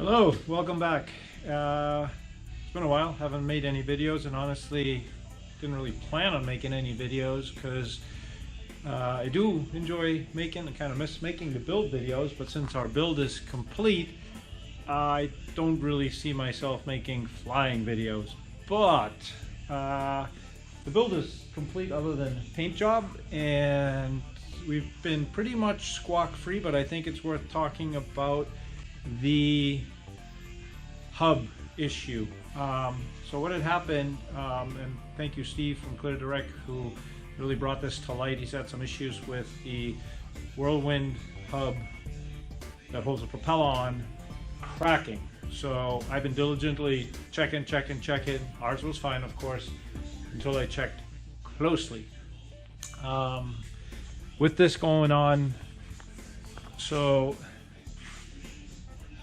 Hello, welcome back. It's been a while, haven't made any videos, and honestly didn't really plan on making any videos because I do enjoy making and kind of miss making the build videos, but since our build is complete, I don't really see myself making flying videos. But the build is complete other than paint job, and we've been pretty much squawk free, but I think it's worth talking about the hub issue. So what had happened, and thank you Steve from Clear Direct who really brought this to light. He's had some issues with the Whirlwind hub that holds the propeller on cracking. So I've been diligently checking. Ours was fine, of course, until I checked closely. With this going on, so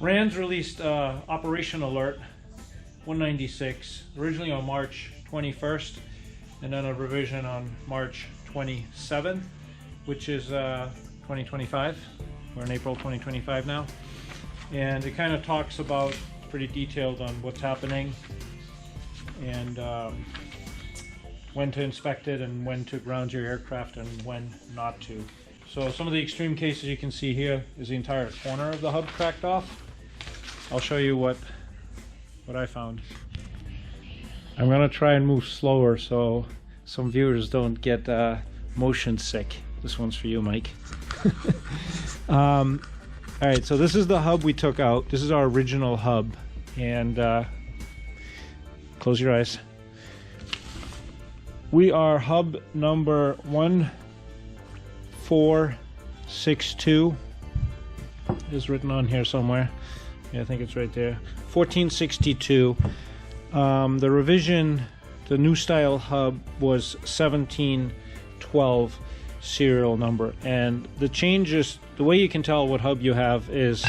RANS released Operation Alert 196, originally on March 21st, and then a revision on March 27th, which is 2025. We're in April 2025 now. And it kind of talks about, pretty detailed on what's happening and when to inspect it and when to ground your aircraft and when not to. So some of the extreme cases you can see here is the entire corner of the hub cracked off. I'll show you what I found. I'm gonna try and move slower so some viewers don't get motion sick. This one's for you, Mike. All right, so this is the hub we took out. This is our original hub, and close your eyes. We are hub number 1462. Is written on here somewhere. Yeah, I think it's right there. 1462. The revision, the new style hub was 1712 serial number, and the changes, the way you can tell what hub you have is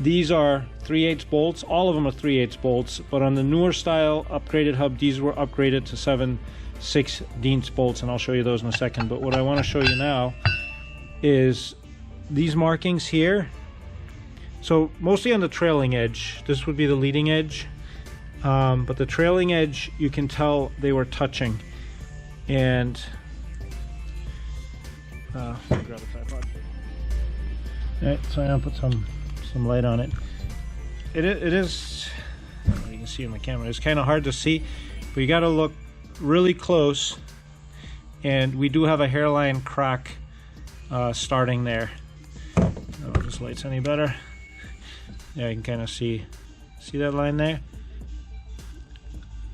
these are 3/8 bolts. All of them are 3/8 bolts, but on the newer style upgraded hub, these were upgraded to 7/16 bolts, and I'll show you those in a second. But what I want to show you now is these markings here. So mostly on the trailing edge, this would be the leading edge, but the trailing edge, you can tell they were touching. And grab a tripod. All right, so I'm gonna put some light on it. It is, I don't know if you can see in the camera, it's kind of hard to see, but you got to look really close. And we do have a hairline crack starting there. I don't know if this light's any better. Yeah, you can kind of see that line there.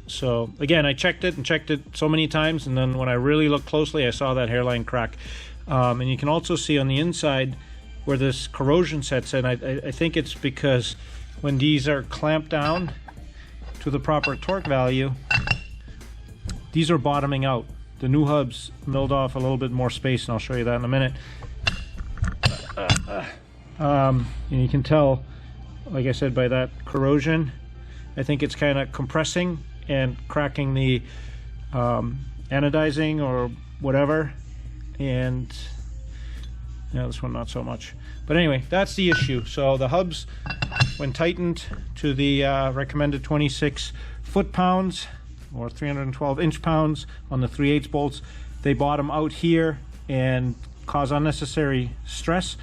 So again, I checked it so many times, and then when I really looked closely, I saw that hairline crack. And you can also see on the inside where this corrosion sets in. I think it's because when these are clamped down to the proper torque value, these are bottoming out. The new hubs milled off a little bit more space, and I'll show you that in a minute. And you can tell, like I said, by that corrosion, I think it's kind of compressing and cracking the anodizing or whatever. And yeah, this one not so much. But anyway, that's the issue. So the hubs, when tightened to the recommended 26 foot-pounds or 312 inch-pounds on the 3/8 bolts, they bottom out here and cause unnecessary stress.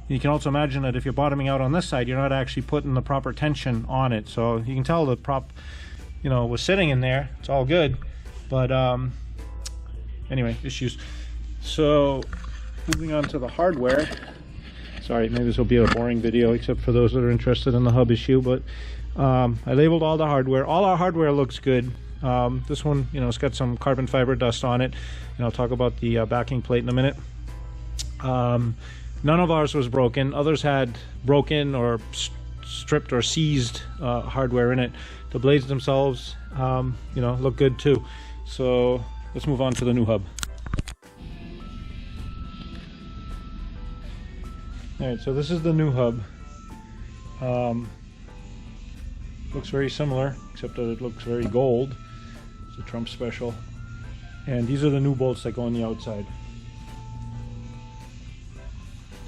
You can also imagine that if you're bottoming out on this side, you're not actually putting the proper tension on it. So you can tell the prop, you know, was sitting in there. It's all good. But anyway, issues. So moving on to the hardware. Sorry, maybe this will be a boring video except for those that are interested in the hub issue, but I labeled all the hardware. All our hardware looks good. This one, you know, it's got some carbon fiber dust on it, and I'll talk about the backing plate in a minute. None of ours was broken. Others had broken or stripped or seized hardware in it. The blades themselves, you know, look good too. So let's move on to the new hub. All right, so this is the new hub. Looks very similar, except that it looks very gold. It's a Trump special. And these are the new bolts that go on the outside.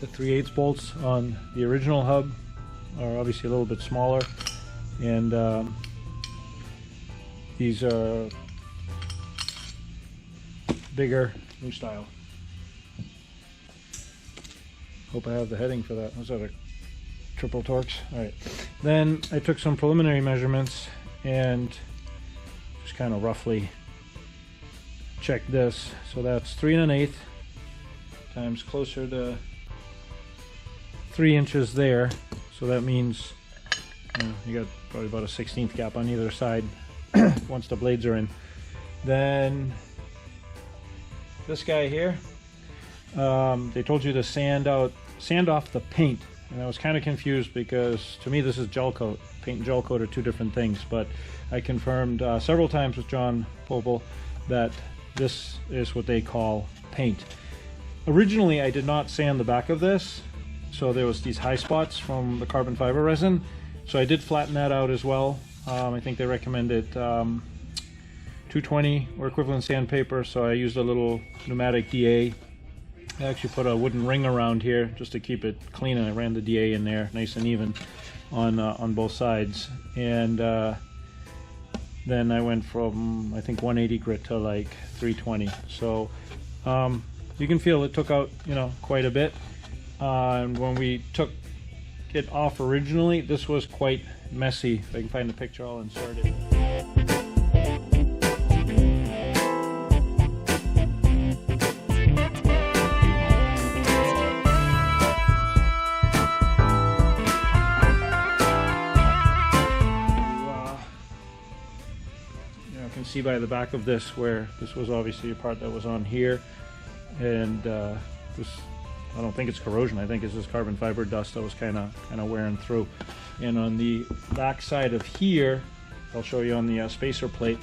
The 3/8 bolts on the original hub are obviously a little bit smaller, and these are bigger, new style. Hope I have the heading for that. Was that a triple Torx? Alright. Then I took some preliminary measurements and just kind of roughly checked this. So that's 3 1/8 times closer to 3 inches there. So that means you got probably about a 1/16 gap on either side once the blades are in. Then this guy here, they told you to sand off the paint, and I was kind of confused because to me this is gel coat. Paint and gel coat are two different things, but I confirmed several times with John Popel that this is what they call paint. Originally I did not sand the back of this, so there was these high spots from the carbon fiber resin, so I did flatten that out as well. I think they recommended 220 or equivalent sandpaper, so I used a little pneumatic DA. I actually put a wooden ring around here just to keep it clean, and I ran the DA in there nice and even on both sides. And then I went from, I think, 180 grit to like 320. So you can feel it took out, you know, quite a bit. And when we took it off originally, this was quite messy. If I can find the picture, I'll insert it. See by the back of this where this was obviously a part that was on here, and this, I don't think it's corrosion, I think it's just carbon fiber dust that was kind of wearing through. And on the back side of here, I'll show you on the spacer plate,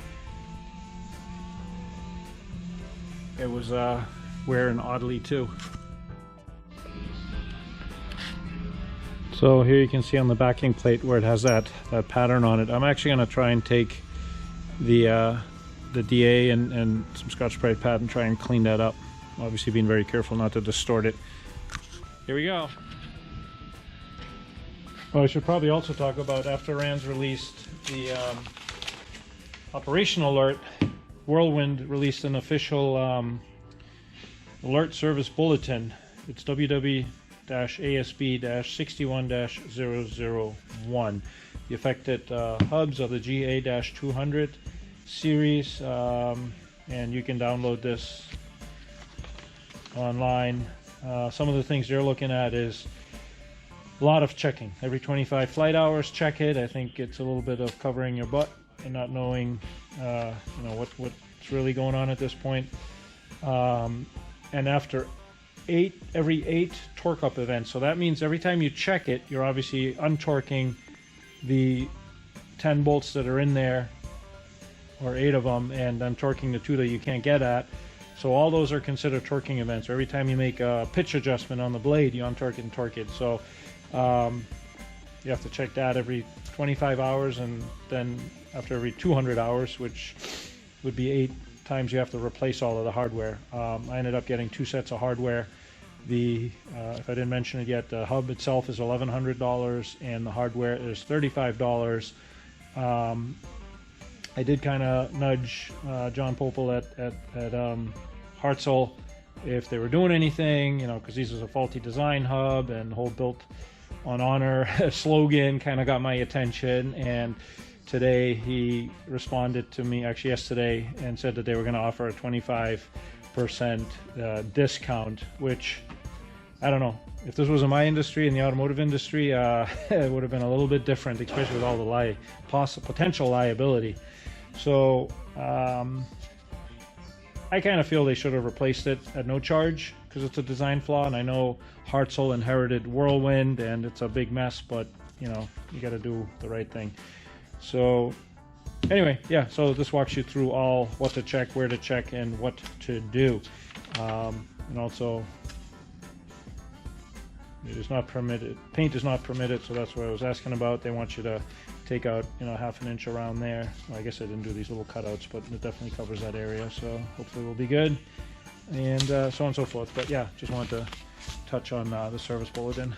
it was wearing oddly too. So here you can see on the backing plate where it has that pattern on it. I'm actually going to try and take the DA and some Scotch-Brite pad and try and clean that up. Obviously being very careful not to distort it. Here we go. Well, I should probably also talk about, after RANS released the operation alert, Whirlwind released an official alert service bulletin. It's WW-ASB-61-001. The affected hubs are the GA-200 series, and you can download this online. Some of the things they're looking at is a lot of checking. Every 25 flight hours, check it. I think it's a little bit of covering your butt and not knowing you know, what's really going on at this point. And after every 8 torque up events, so that means every time you check it, you're obviously untorquing the 10 bolts that are in there, or 8 of them, and untorquing the 2 that you can't get at. So all those are considered torquing events. Every time you make a pitch adjustment on the blade, you untorque it and torque it. So you have to check that every 25 hours, and then after every 200 hours, which would be 8 times, you have to replace all of the hardware. I ended up getting 2 sets of hardware. If I didn't mention it yet, the hub itself is $1,100 and the hardware is $35. I did kind of nudge John Popel at Hartzell if they were doing anything, you know, because this is a faulty design hub, and the whole built on honor slogan kind of got my attention. And today he responded to me, actually yesterday, and said that they were going to offer a 25% discount, which, I don't know, if this was in my industry, in the automotive industry, it would have been a little bit different, especially with all the potential liability. So I kind of feel they should have replaced it at no charge, because it's a design flaw, and I know Hartzell inherited Whirlwind and it's a big mess, but you know, you got to do the right thing. So anyway, yeah, so this walks you through all what to check, where to check, and what to do. And also, it is not permitted, paint is not permitted, so that's what I was asking about. They want you to take out, you know, 1/2 inch around there. Well, I guess I didn't do these little cutouts, but it definitely covers that area, so hopefully we'll be good, and so on and so forth. But yeah, just wanted to touch on the service bulletin.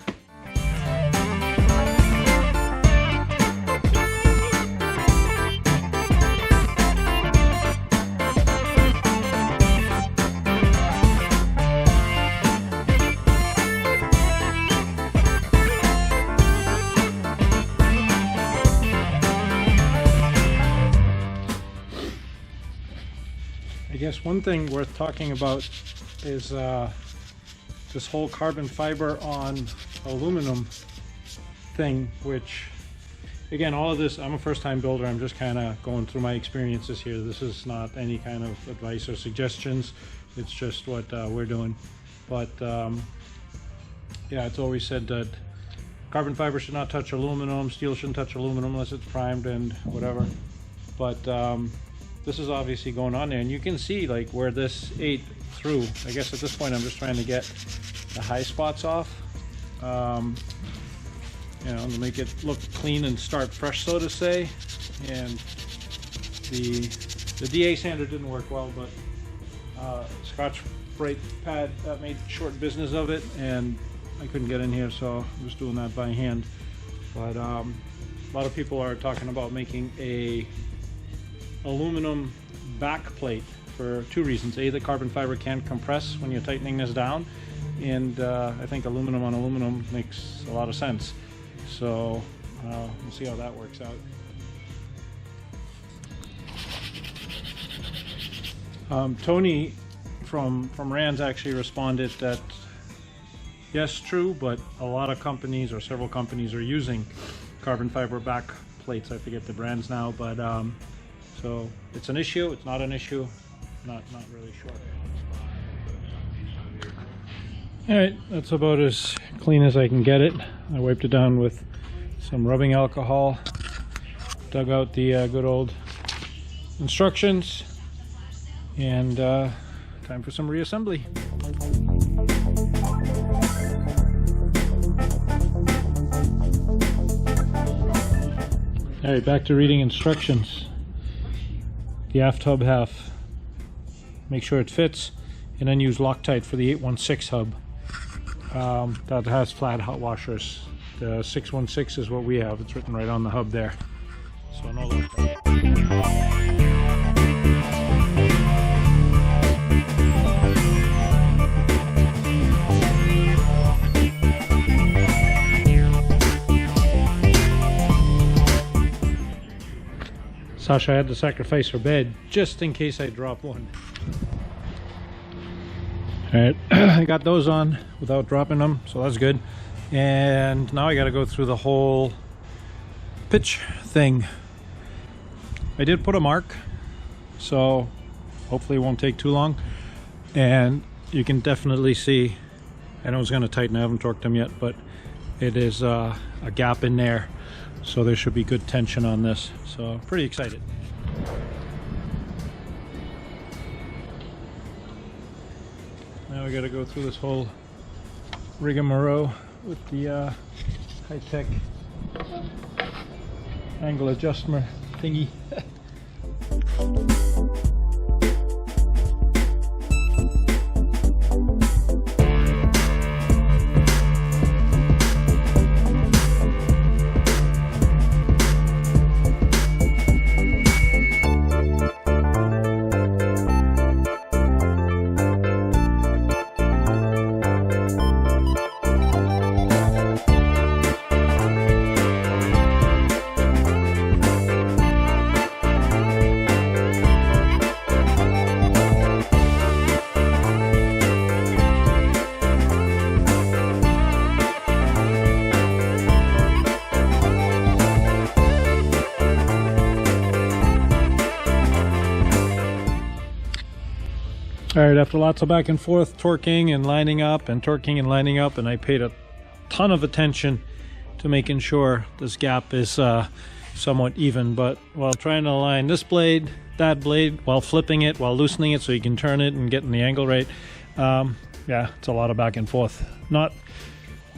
guess one thing worth talking about is this whole carbon fiber on aluminum thing, which again, all of this, I'm a first-time builder. I'm just kind of going through my experiences here. This is not any kind of advice or suggestions. It's just what we're doing. But yeah, it's always said that carbon fiber should not touch aluminum, steel shouldn't touch aluminum unless it's primed and whatever. But this is obviously going on there, and you can see like where this ate through. I guess at this point I'm just trying to get the high spots off, you know, to make it look clean and start fresh, so to say. And the DA sander didn't work well, but Scotch Brite pad that made short business of it, and I couldn't get in here, so I'm just doing that by hand. But a lot of people are talking about making a aluminum back plate for two reasons. A, the carbon fiber can't compress when you're tightening this down, and I think aluminum on aluminum makes a lot of sense. So we'll see how that works out. Tony from RANS actually responded that yes, true, but a lot of companies, or several companies, are using carbon fiber back plates. I forget the brands now, but so it's an issue, it's not an issue, not really sure. Alright, that's about as clean as I can get it. I wiped it down with some rubbing alcohol, dug out the good old instructions, and time for some reassembly. Alright, back to reading instructions. The aft hub half, make sure it fits, and then use Loctite for the 816 hub. That has flat hot washers. The 616 is what we have. It's written right on the hub there. So no Loctite. Sasha had to sacrifice her bed just in case I drop one. Alright, I got those on without dropping them, so that's good. And now I got to go through the whole pitch thing. I did put a mark, so hopefully it won't take too long. And you can definitely see, I know it's going to tighten, I haven't torqued them yet, but it is a gap in there. So there should be good tension on this. So pretty excited. Now we got to go through this whole rigmarole with the high-tech angle adjustment thingy. Alright, after lots of back and forth, torquing and lining up and torquing and lining up, and I paid a ton of attention to making sure this gap is somewhat even. But while trying to align this blade, that blade, while flipping it, while loosening it so you can turn it and getting the angle right, yeah, it's a lot of back and forth. Not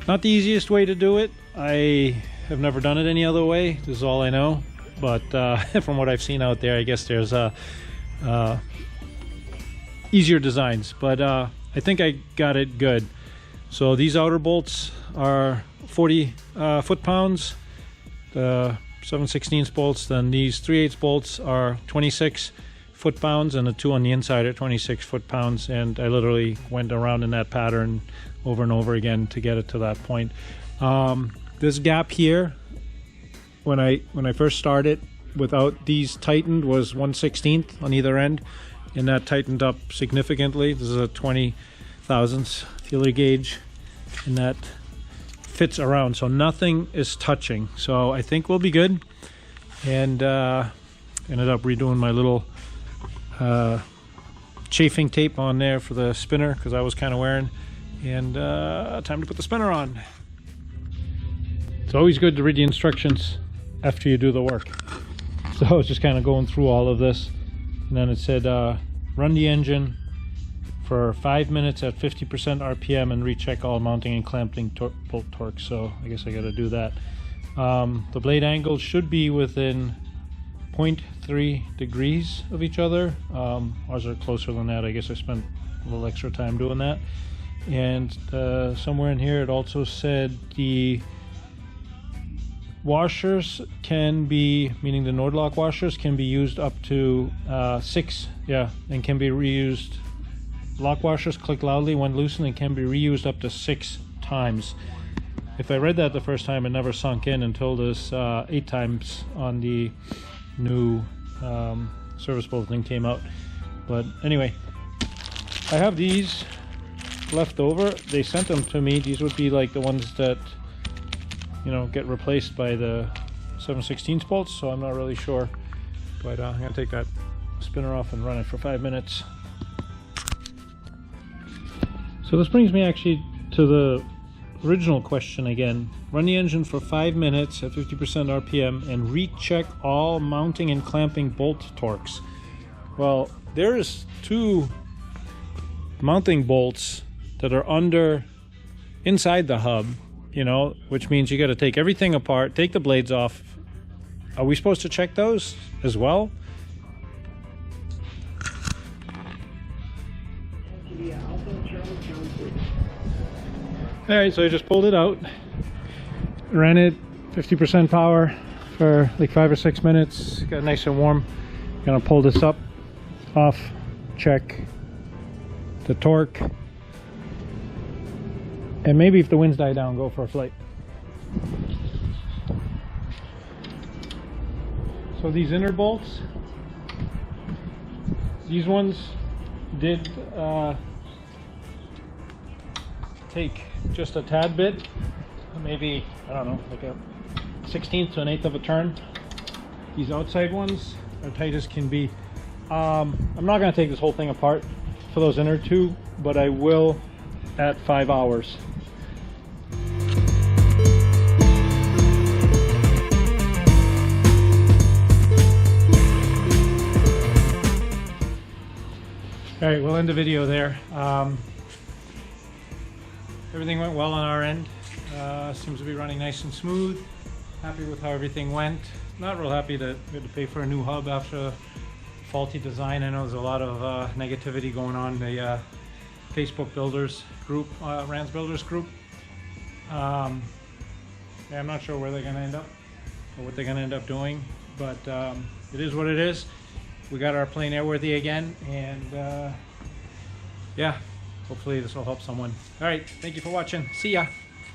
the easiest way to do it. I have never done it any other way. This is all I know. But from what I've seen out there, I guess there's easier designs, but I think I got it good. So these outer bolts are 40 foot-pounds, the 7/16 bolts. Then these 3/8 bolts are 26 foot-pounds, and the two on the inside are 26 foot-pounds. And I literally went around in that pattern over and over again to get it to that point. This gap here, when I first started without these tightened, was 1/16 on either end. and that tightened up significantly. This is a 20 thousandths feeler gauge, and that fits around, so nothing is touching. So I think we'll be good. And ended up redoing my little chafing tape on there for the spinner because I was kind of wearing. And time to put the spinner on. It's always good to read the instructions after you do the work. So I was just kind of going through all of this, and then it said run the engine for 5 minutes at 50% RPM and recheck all mounting and clamping bolt torque. So I guess I got to do that. The blade angles should be within 0.3 degrees of each other. Ours are closer than that. I guess I spent a little extra time doing that. And somewhere in here it also said the washers can be, meaning the Nordlock washers, can be used up to 6, and can be reused. Lock washers click loudly when loosened and can be reused up to 6 times. If I read that the first time, it never sunk in and told us 8 times on the new service bulletin came out. But anyway, I have these left over. They sent them to me. These would be like the ones that, you know, get replaced by the 7/16 bolts, so I'm not really sure. But I'm gonna take that spinner off and run it for 5 minutes. So this brings me actually to the original question again. Run the engine for 5 minutes at 50% RPM and recheck all mounting and clamping bolt torques. Well, there's 2 mounting bolts that are inside the hub, you know, which means you got to take everything apart, take the blades off. Are we supposed to check those as well? Alright, so I just pulled it out, ran it 50% power for like 5 or 6 minutes, got nice and warm. Gonna pull this up, off, check the torque, and maybe if the winds die down, go for a flight. So these inner bolts, these ones did take just a tad bit, maybe, I don't know, like a 1/16 to an 1/8 of a turn. These outside ones are tight as can be. I'm not going to take this whole thing apart for those inner 2, but I will at 5 hours. Alright, we'll end the video there. Everything went well on our end. Seems to be running nice and smooth. Happy with how everything went. Not real happy that we had to pay for a new hub after a faulty design. I know there's a lot of negativity going on in the Facebook builders group, RANS builders group. Yeah, I'm not sure where they're going to end up or what they're going to end up doing, but it is what it is. We got our plane airworthy again, and yeah. Hopefully this will help someone. All right, thank you for watching. See ya.